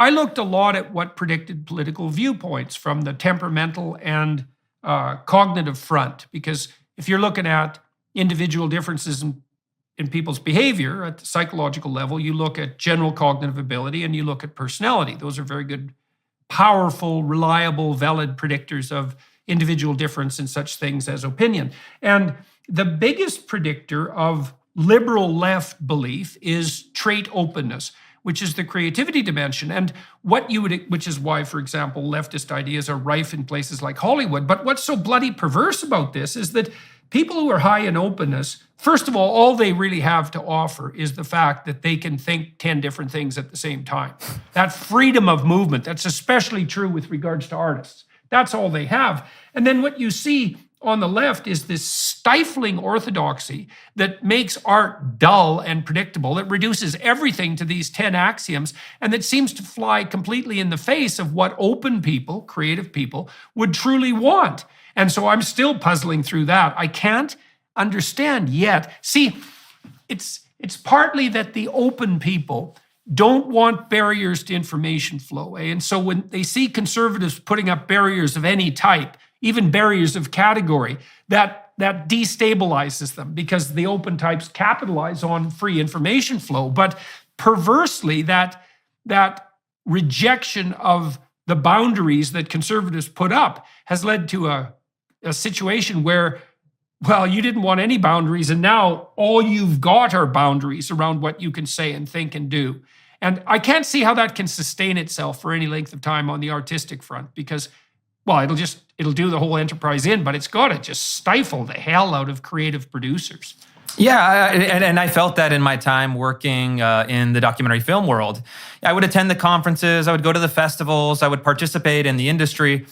I looked a lot at what predicted political viewpoints from the temperamental and cognitive front, because if you're looking at individual differences in people's behavior at the psychological level, you look at general cognitive ability and you look at personality. Those are very good, powerful, reliable, valid predictors of individual difference in such things as opinion. And the biggest predictor of liberal left belief is trait openness, which is the creativity dimension. And which is why, for example, leftist ideas are rife in places like Hollywood. But what's so bloody perverse about this is that people who are high in openness, first of all they really have to offer is the fact that they can think 10 different things at the same time. That freedom of movement, that's especially true with regards to artists. That's all they have. And then what you see on the left is this stifling orthodoxy that makes art dull and predictable. It reduces everything to these 10 axioms, and that seems to fly completely in the face of what open people, creative people, would truly want. And so I'm still puzzling through that. I can't understand yet. See, it's partly that the open people don't want barriers to information flow. And so when they see conservatives putting up barriers of any type, even barriers of category, that destabilizes them, because the open types capitalize on free information flow. But perversely, that rejection of the boundaries that conservatives put up has led to a situation where, well, you didn't want any boundaries, and now all you've got are boundaries around what you can say and think and do. And I can't see how that can sustain itself for any length of time on the artistic front, because, well, it'll do the whole enterprise in, but it's got to just stifle the hell out of creative producers. Yeah, and I felt that in my time working in the documentary film world. I would attend the conferences, I would go to the festivals, I would participate in the industry,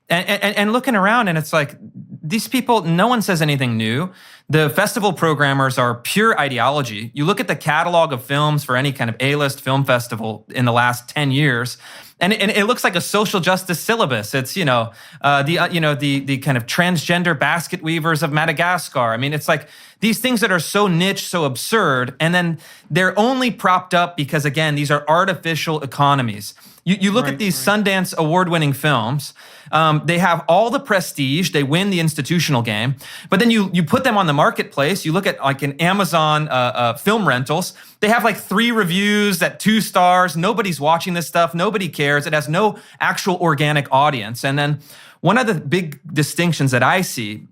and looking around, and it's like, these people, no one says anything new. The festival programmers are pure ideology. You look at the catalog of films for any kind of A-list film festival in the last 10 years, and it looks like a social justice syllabus. It's the kind of transgender basket weavers of Madagascar. I mean, it's like these things that are so niche, so absurd, and then they're only propped up because, again, these are artificial economies. You look at these Sundance award-winning films. They have all the prestige. They win the institutional game. But then you put them on the marketplace. You look at like an Amazon film rentals. They have like 3 reviews at 2 stars. Nobody's watching this stuff. Nobody cares. It has no actual organic audience. And then one of the big distinctions that I see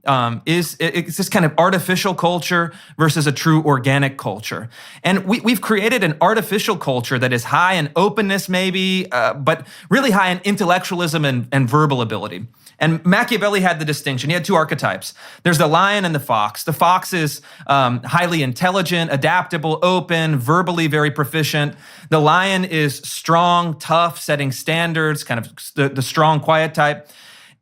is it's this kind of artificial culture versus a true organic culture. And we've created an artificial culture that is high in openness maybe, but really high in intellectualism and verbal ability. And Machiavelli had the distinction. He had 2 archetypes. There's the lion and the fox. The fox is highly intelligent, adaptable, open, verbally very proficient. The lion is strong, tough, setting standards, kind of the strong, quiet type.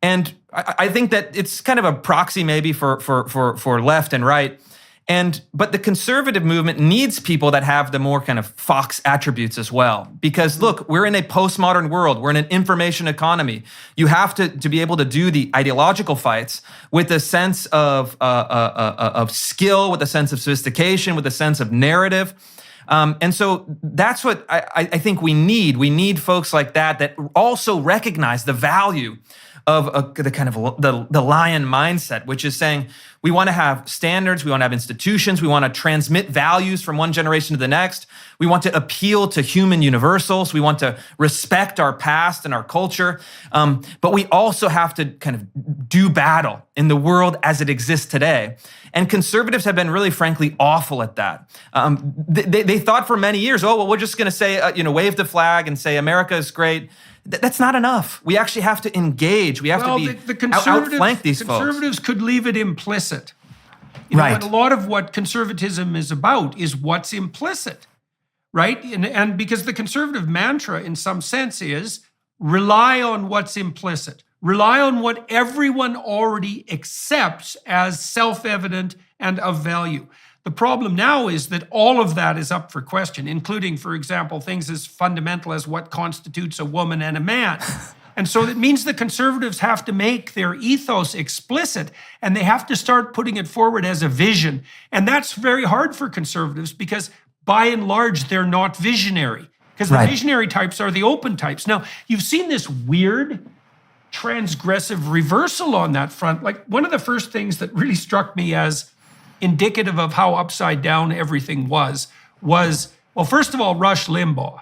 And I think that it's kind of a proxy maybe for left and right. But the conservative movement needs people that have the more kind of fox attributes as well. Because look, we're in a postmodern world. We're in an information economy. You have to be able to do the ideological fights with a sense of skill, with a sense of sophistication, with a sense of narrative. And so that's what I think we need. We need folks like that also recognize the value of the kind of the lion mindset, which is saying we want to have standards, we want to have institutions, we want to transmit values from one generation to the next. We want to appeal to human universals. We want to respect our past and our culture. But we also have to kind of do battle in the world as it exists today. And conservatives have been really, frankly, awful at that. They thought for many years, oh, well, we're just going to say, wave the flag and say America is great. That's not enough. We actually have to engage. We have to outflank these folks. Conservatives could leave it implicit. Right. And a lot of what conservatism is about is what's implicit, right? And because the conservative mantra, in some sense, is rely on what's implicit. Rely on what everyone already accepts as self-evident and of value. The problem now is that all of that is up for question, including, for example, things as fundamental as what constitutes a woman and a man. And so it means the conservatives have to make their ethos explicit, and they have to start putting it forward as a vision. And that's very hard for conservatives because, by and large, they're not visionary. Because the Right. visionary types are the open types. Now, you've seen this weird transgressive reversal on that front. Like, one of the first things that really struck me as indicative of how upside down everything was, well, first of all, Rush Limbaugh.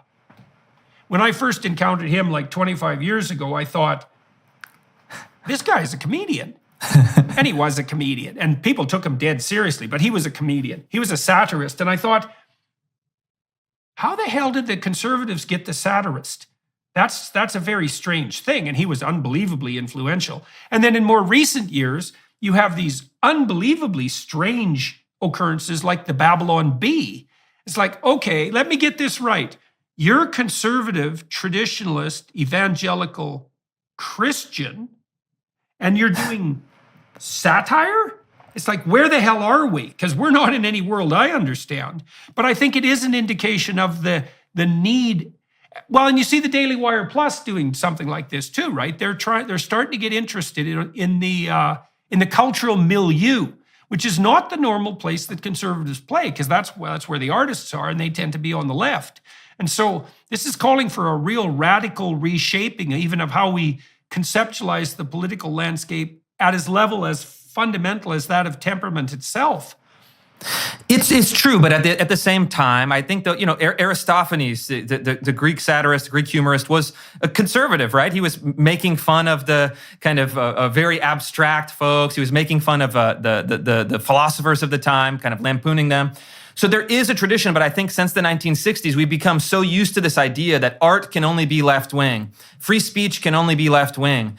When I first encountered him like 25 years ago, I thought, this guy's a comedian. And he was a comedian. And people took him dead seriously, but he was a comedian. He was a satirist. And I thought, how the hell did the conservatives get the satirist? That's a very strange thing. And he was unbelievably influential. And then in more recent years, you have these unbelievably strange occurrences like the Babylon Bee. It's like, okay, let me get this right. You're conservative, traditionalist, evangelical Christian, and you're doing satire? It's like, where the hell are we? Because we're not in any world I understand. But I think it is an indication of the need. Well, and you see the Daily Wire Plus doing something like this too, right? They're starting to get interested in the cultural milieu, which is not the normal place that conservatives play, because that's where the artists are, and they tend to be on the left. And so this is calling for a real radical reshaping, even of how we conceptualize the political landscape at as level as fundamental as that of temperament itself. It's true, but at the same time, I think that, Aristophanes, the Greek satirist, Greek humorist, was a conservative, right? He was making fun of the kind of very abstract folks. He was making fun of the philosophers of the time, kind of lampooning them. So there is a tradition, but I think since the 1960s, we've become so used to this idea that art can only be left-wing, free speech can only be left-wing,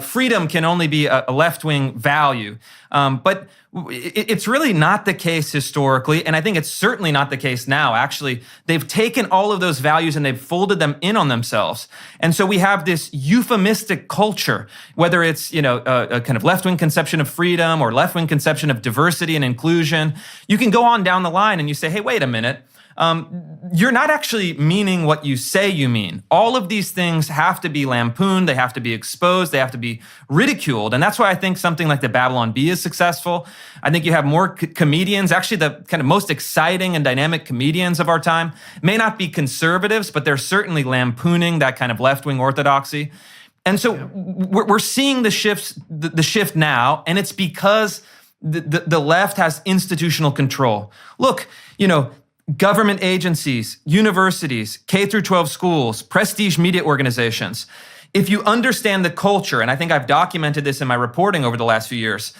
freedom can only be a left-wing value. But it's really not the case historically, and I think it's certainly not the case now. Actually, they've taken all of those values and they've folded them in on themselves. And so we have this euphemistic culture, whether it's a kind of left-wing conception of freedom or left-wing conception of diversity and inclusion. You can go on down the line and you say, hey, wait a minute. You're not actually meaning what you say you mean. All of these things have to be lampooned, they have to be exposed, they have to be ridiculed. And that's why I think something like the Babylon Bee is successful. I think you have more comedians, actually the kind of most exciting and dynamic comedians of our time may not be conservatives, but they're certainly lampooning that kind of left-wing orthodoxy. And so we're seeing the shift now, and it's because the left has institutional control. Look, government agencies, universities, K through 12 schools, prestige media organizations. If you understand the culture, and I think I've documented this in my reporting over the last few years,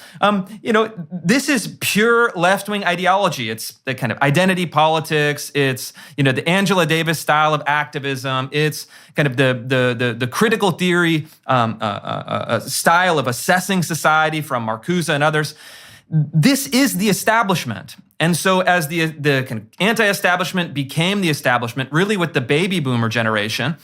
this is pure left-wing ideology. It's the kind of identity politics. It's the Angela Davis style of activism. It's kind of the critical theory style of assessing society from Marcuse and others. This is the establishment. And so as the kind of anti-establishment became the establishment, really with the baby boomer generation,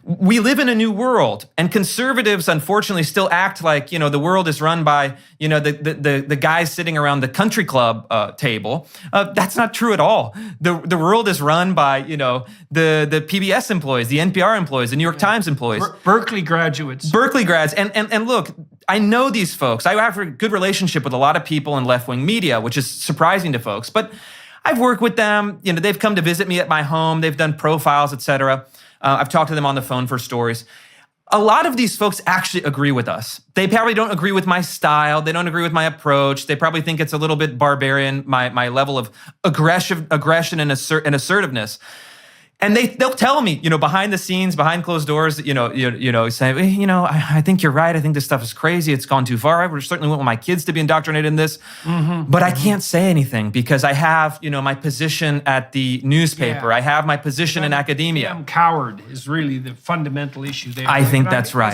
we live in a new world. And conservatives, unfortunately, still act like, the world is run by, the guys sitting around the country club table. That's not true at all. The world is run by, the PBS employees, the NPR employees, the New York Times employees. Berkeley graduates. Berkeley grads. And look, I know these folks. I have a good relationship with a lot of people in left-wing media, which is surprising to folks. But I've worked with them. They've come to visit me at my home. They've done profiles, et cetera. I've talked to them on the phone for stories. A lot of these folks actually agree with us. They probably don't agree with my style. They don't agree with my approach. They probably think it's a little bit barbarian, my level of aggression and assertiveness. And they'll tell me, behind the scenes, behind closed doors, say, I think you're right. I think this stuff is crazy. It's gone too far. I certainly want my kids to be indoctrinated in this. But I can't say anything because I have, my position at the newspaper. I have my position in academia. I'm coward is really the fundamental issue there. I think that's right.